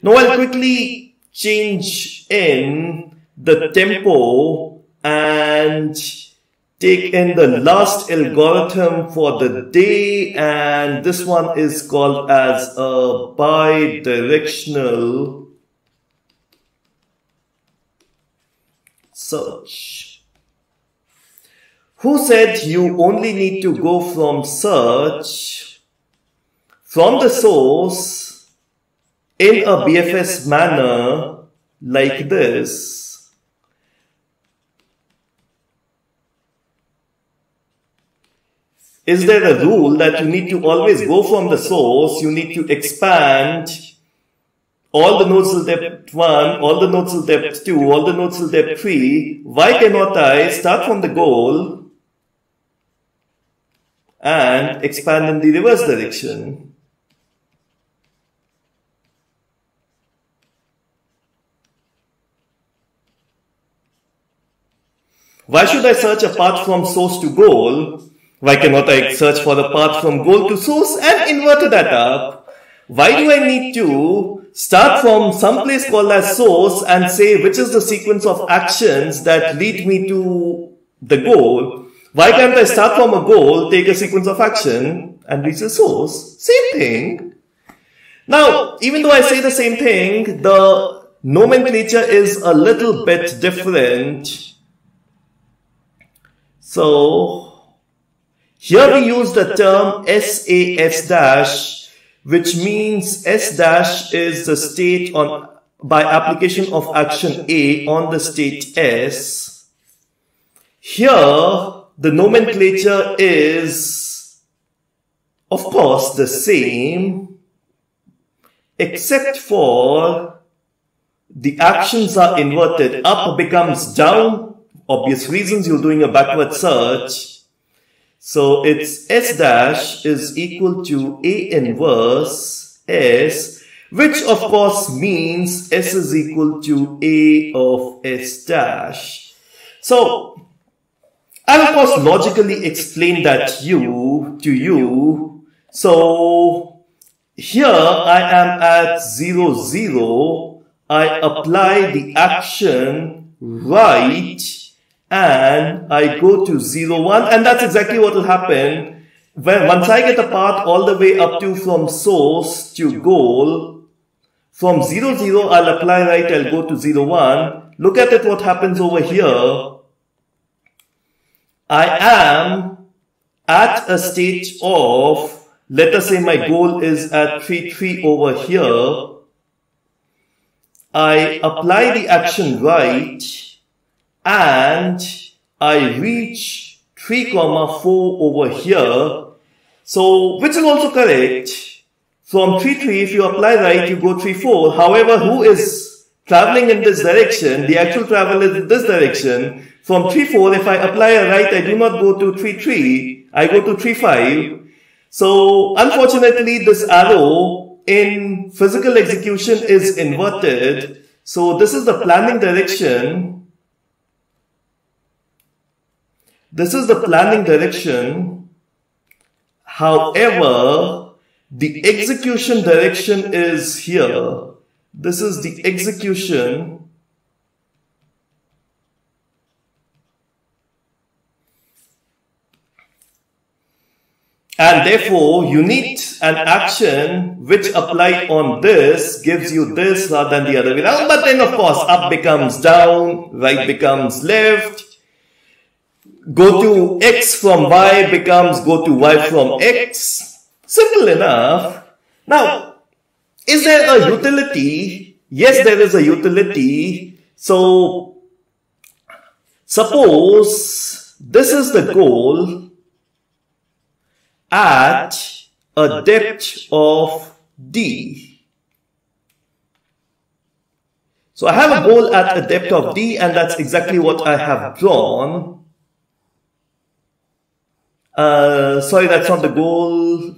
Now I'll quickly change in the tempo and take in the last algorithm for the day, and this one is called as a bidirectional search. Who said you only need to go from search from the source in a BFS manner like this? Is there a rule that you need to always go from the source? You need to expand all the nodes till depth 1, all the nodes till depth 2, all the nodes till depth 3. Why cannot I start from the goal and expand in the reverse direction? Why should I search a path from source to goal? Why cannot I search for the path from goal to source and invert that up? Why do I need to start from some place called as source and say which is the sequence of actions that lead me to the goal? Why can't I start from a goal, take a sequence of action and reach the source? Same thing. Now, even though I say the same thing, the nomenclature is a little bit different. So here we use the term SAS-, which means S- is the state on by application of action A on the state S. Here the nomenclature is of course the same, except for the actions are inverted. Up becomes down, obvious reasons, you're doing a backward search. So it's S- is equal to A inverse S, which of course means S is equal to A of S-. So I'll of course logically explain that to you. So here I am at 0, 0. I apply the action right, and I go to 0, 1, and that's exactly what will happen once I get a path all the way up to from source to goal. From 0, 0, I'll apply right, I'll go to 0, 1. Look at it, what happens over here. I am at a state of, let us say my goal is at 3, 3 over here. I apply the action right, and I reach 3, 4 over here. So, which is also correct. From 3, 3, if you apply right, you go 3, 4. However, who is traveling in this direction? The actual travel is in this direction. From 3, 4, if I apply a right, I do not go to 3, 3. I go to 3, 5. So, unfortunately, this arrow in physical execution is inverted. So, this is the planning direction. This is the planning direction. However, the execution direction is here. This is the execution. And therefore, you need an action which applied on this gives you this rather than the other way around. But then, of course, up becomes down, right becomes left. Go to X from Y becomes go to Y from X. Simple enough. Now, is there a utility? Yes, there is a utility. So, suppose this is the goal at a depth of D. So I have a goal at a depth of D, and that's exactly what I have drawn. Sorry, that's not the goal.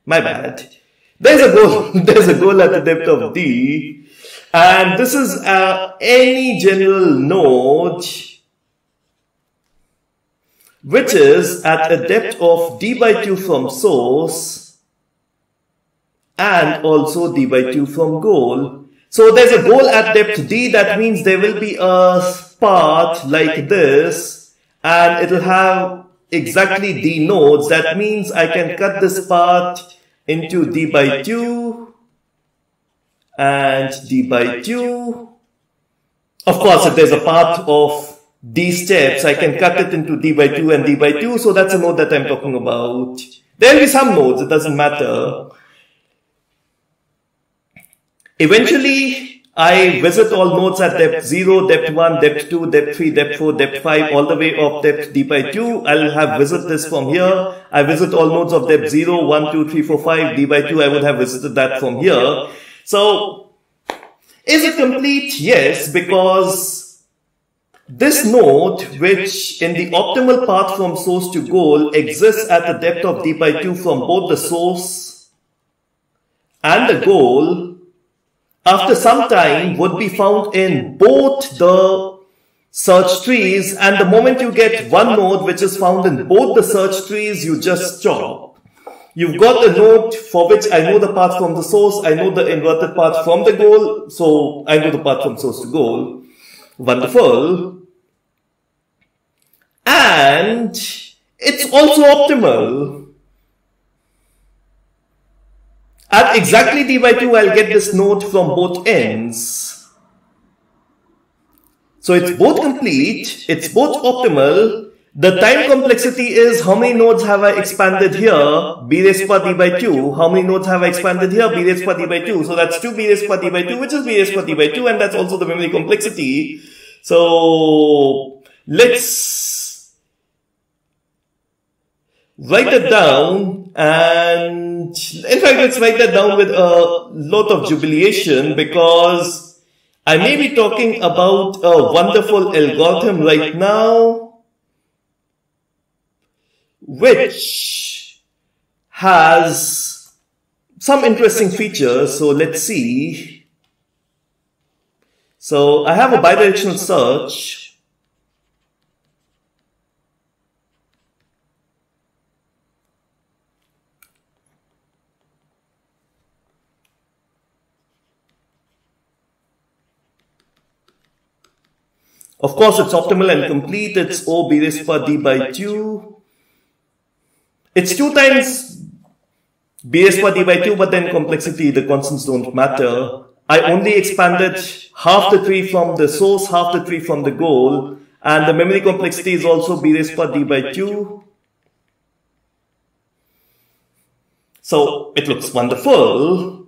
My bad. There's a goal. There's a goal at the depth of D, and this is any general node which is at a depth of D by 2 from source and also d by 2 from goal. So there's a goal at depth d. That means there will be a path like this, and it'll have exactly d nodes. That means I can cut this path into d by 2 and d by 2. Of course, if there's a path of d steps, I can cut it into d by 2 and d by 2. So that's a node that I'm talking about. There will be some nodes, it doesn't matter. Eventually, I visit all nodes at depth 0, depth 1, depth 2, depth 3, depth 4, depth 5, all the way up depth d by 2. I'll have visit this from here. I visit all nodes of depth 0, 1, 2, 3, 4, 5, d by 2. I would have visited that from here. So, is it complete? Yes, because this node, which in the optimal path from source to goal exists at a depth of d by 2 from both the source and the goal, after some time would be found in both the search trees, and the moment you get one node which is found in both the search trees, you just stop. You've got the node for which I know the path from the source, I know the inverted path from the goal, so I know the path from source to goal. Wonderful. And it's also optimal. At exactly d by 2, I'll get this node from both ends. So it's both complete, it's both optimal. The time complexity is how many nodes have I expanded here, b raised power d by 2. How many nodes have I expanded here, b raised power d by 2. So that's 2 b raised power d by 2, which is b raised power d by 2, and that's also the memory complexity. So let's write that down, and in fact let's write that down with a lot of jubilation, because I may be talking about a wonderful algorithm right now which has some interesting features. So let's see. So I have a bidirectional search. Of course, it's optimal and complete. It's O b raised power d by 2. It's 2 times b raised power d by 2, but then complexity, the constants don't matter. I only expanded half the tree from the source, half the tree from the goal, and the memory complexity is also b raised power d by 2. So it looks wonderful.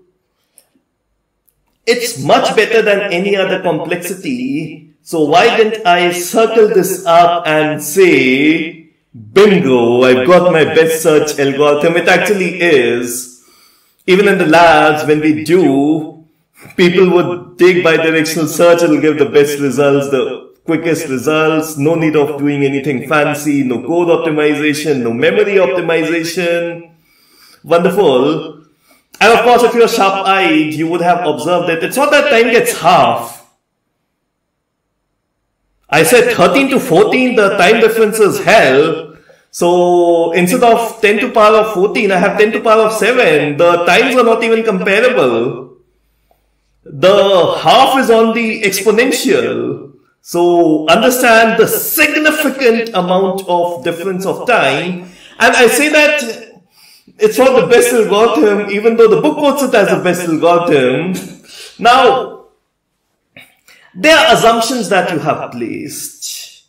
It's much better than any other complexity. So why didn't I circle this up and say, bingo, I've got my best search algorithm. It actually is. Even in the labs, when we do, people would take bidirectional search, it'll give the best results, the quickest results, no need of doing anything fancy, no code optimization, no memory optimization. Wonderful. And of course, if you're sharp-eyed, you would have observed that it's not that time gets half. I said 13 to 14, the time difference is hell. So instead of 10 to power of 14, I have 10 to power of 7. The times are not even comparable. The half is on the exponential. So understand the significant amount of difference of time. And I say that it's not the best algorithm, even though the book quotes it as the best algorithm. Now, there are assumptions that you have placed.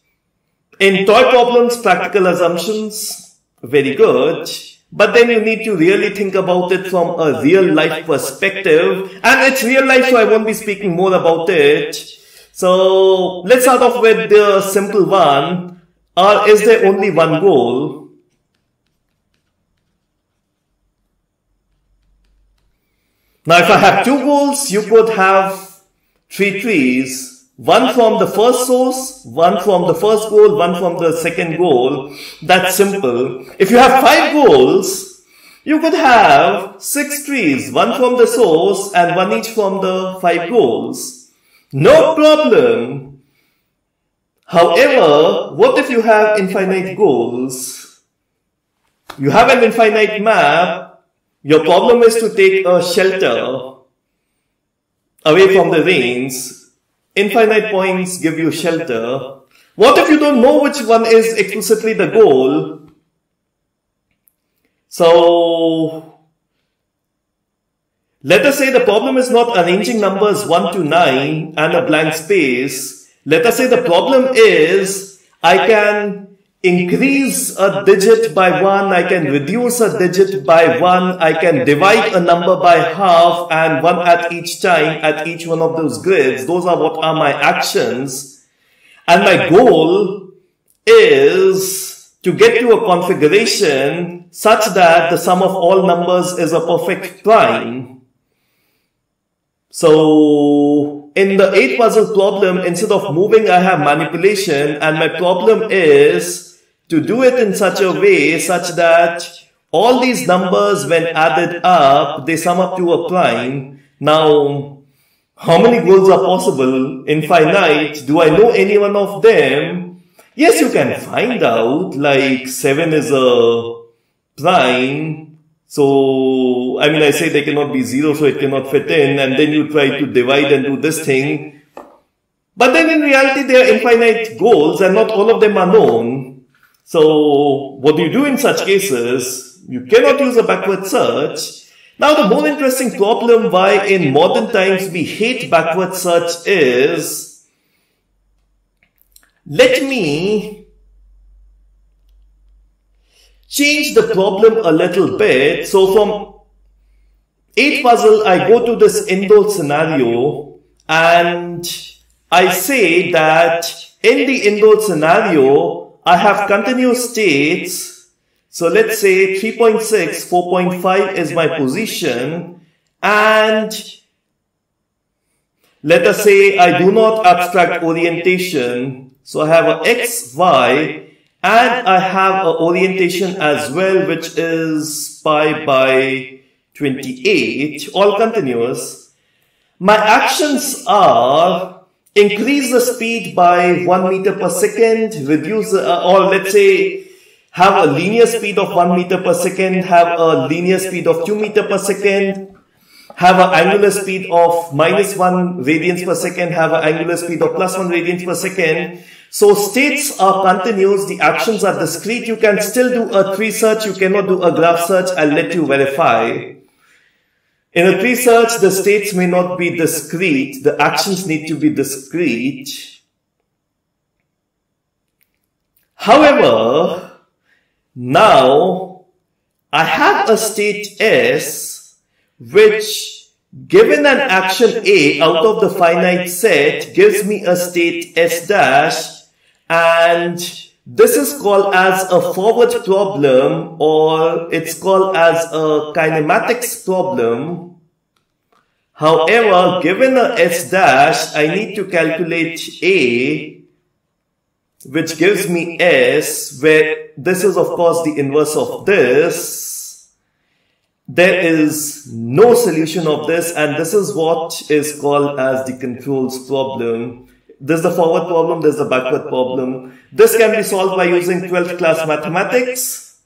In toy problems, practical assumptions, very good. But then you need to really think about it from a real life perspective. And it's real life, so I won't be speaking more about it. So let's start off with the simple one. Is there only one goal? Now if I have 2 goals, you could have 3 trees, one from the first source, one from the first goal, one from the second goal. That's simple. If you have 5 goals, you could have 6 trees, one from the source and one each from the 5 goals. No problem. However, what if you have infinite goals? You have an infinite map. your problem is to take a shelter away from the rains. Infinite points give you shelter. What if you don't know which one is explicitly the goal? So, let us say the problem is not arranging numbers 1 to 9 and a blank space. Let us say the problem is I can increase a digit by 1, I can reduce a digit by 1, I can divide a number by half and 1 at each time at each one of those grids. Those are what are my actions. And my goal is to get to a configuration such that the sum of all numbers is a perfect prime. So, in the 8 puzzle problem, instead of moving, I have manipulation, and my problem is to do it in such a way such that all these numbers, when added up, they sum up to a prime. Now, how many goals are possible? Infinite. Do I know any one of them? Yes, you can find out, like 7 is a prime. So, I mean, I say they cannot be 0, so it cannot fit in, and then you try to divide and do this thing. But then in reality, there are infinite goals, and not all of them are known. So, what do you do in such cases? You cannot use a backward search. Now, the more interesting problem why in modern times we hate backward search is, let me change the problem a little bit. So from 8 puzzle, I go to this indoor scenario and I say that in the indoor scenario, I have continuous states. So let's say 3.6, 4.5 is my position, and let us say I do not abstract orientation. So I have a x, y, and I have an orientation as well, which is pi by 28, all continuous. My actions are increase the speed by 1 meter per second, reduce, or let's say have a linear speed of 1 meter per second, have a linear speed of 2 meter per second, have an angular speed of minus 1 radians per second, have an angular speed of plus 1 radians per second. So states are continuous, the actions are discrete. You can still do a tree search, you cannot do a graph search. I'll let you verify. In a tree search, the states may not be discrete, the actions need to be discrete. However, now I have a state S which, given an action A out of the finite set, gives me a state S dash, and this is called as a forward problem, or it's called as a kinematics problem. However, given a S dash, I need to calculate A, which gives me S, where this is of course the inverse of this. There is no solution of this, and this is what is called as the controls problem. There's the forward problem, there's the backward problem. This can be solved by using 12th class mathematics.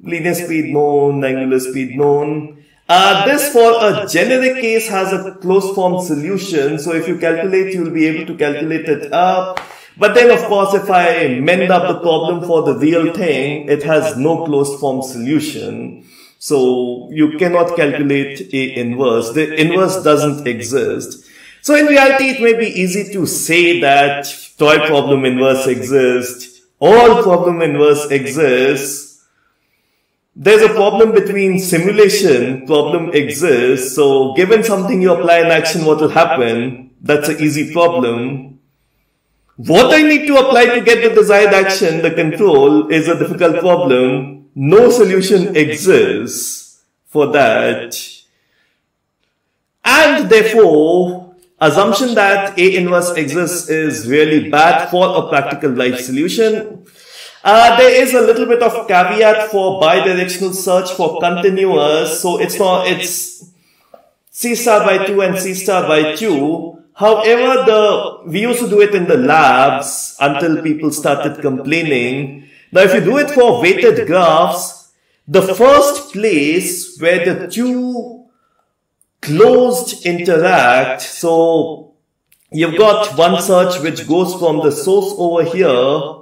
Linear speed known, angular speed known. This for a generic case has a closed form solution. So if you calculate, you'll be able to calculate it up. But then of course, if I mend up the problem for the real thing, it has no closed form solution. So you cannot calculate A inverse. The inverse doesn't exist. So in reality, it may be easy to say that toy problem inverse exists, all problem inverse exists. There's a problem between simulation, problem exists. So given something you apply an action, what will happen? That's an easy problem. What I need to apply to get the desired action, the control, is a difficult problem. No solution exists for that. And therefore, assumption that A inverse exists is really bad for a practical life solution. There is a little bit of caveat for bidirectional search for continuous. So it's C star by 2 and C star by 2. However, we used to do it in the labs until people started complaining. Now, if you do it for weighted graphs, the first place where the two closed interact. So you've got one search which goes from the source over here.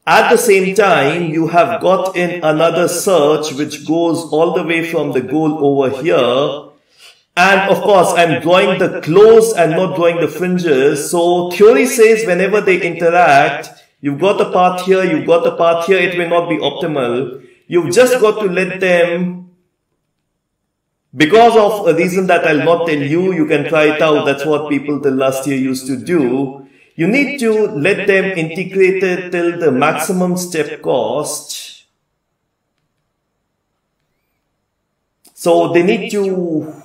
At the same time, you have got in another search which goes all the way from the goal over here. And of course, I'm drawing the close and not drawing the fringes. So theory says whenever they interact, you've got a path here, you've got a path here, it may not be optimal. You've just got to let them, because of a reason that I'll not tell you, you can try it out. That's what people till last year used to do. You need to let them integrate it till the maximum step cost. So they need to,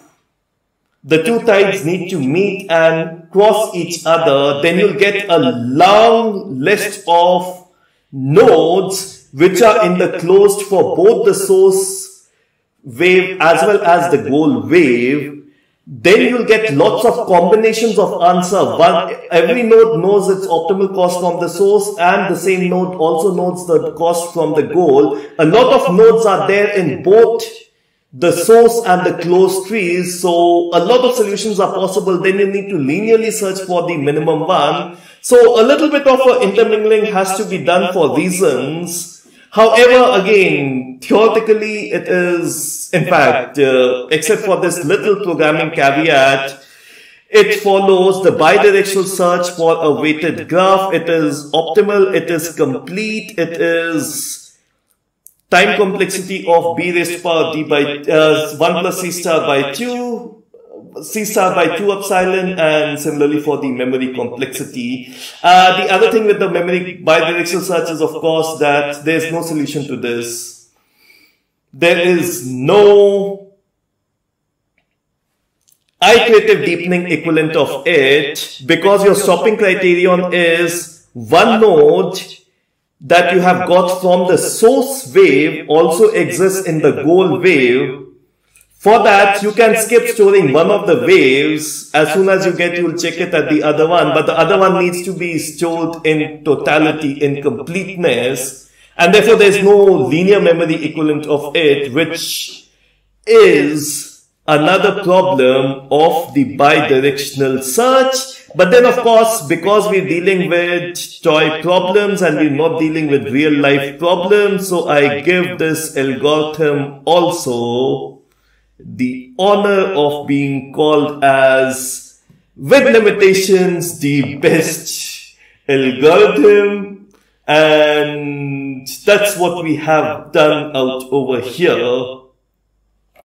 the two tides need to meet and cross each other. Then you'll get a long list of nodes which are in the closed for both the source wave as well as the goal wave. Then you'll get lots of combinations of answer. Every node knows its optimal cost from the source, and the same node also knows the cost from the goal. A lot of nodes are there in both the source and the closed trees, so a lot of solutions are possible. Then you need to linearly search for the minimum one. So a little bit of intermingling has to be done for reasons. However, again, theoretically it is, in fact, except for this little programming caveat, it follows the bidirectional search for a weighted graph. It is optimal, it is complete, it is time complexity of b raised to power d by 1 plus c star by 2, c star by 2 epsilon, and similarly for the memory complexity. The other thing with the memory bidirectional search is, of course, that there's no solution to this. There is no iterative deepening equivalent of it, because your stopping criterion is one node that you have got from the source wave also exists in the goal wave. For that, you can skip storing one of the waves. As soon as you get, you'll check it at the other one, but the other one needs to be stored in totality, in completeness, and therefore there's no linear memory equivalent of it, which is another problem of the bidirectional search. But then, of course, because we're dealing with toy problems and we're not dealing with real life problems, so I give this algorithm also the honor of being called as, with limitations, the best algorithm. And that's what we have done out over here.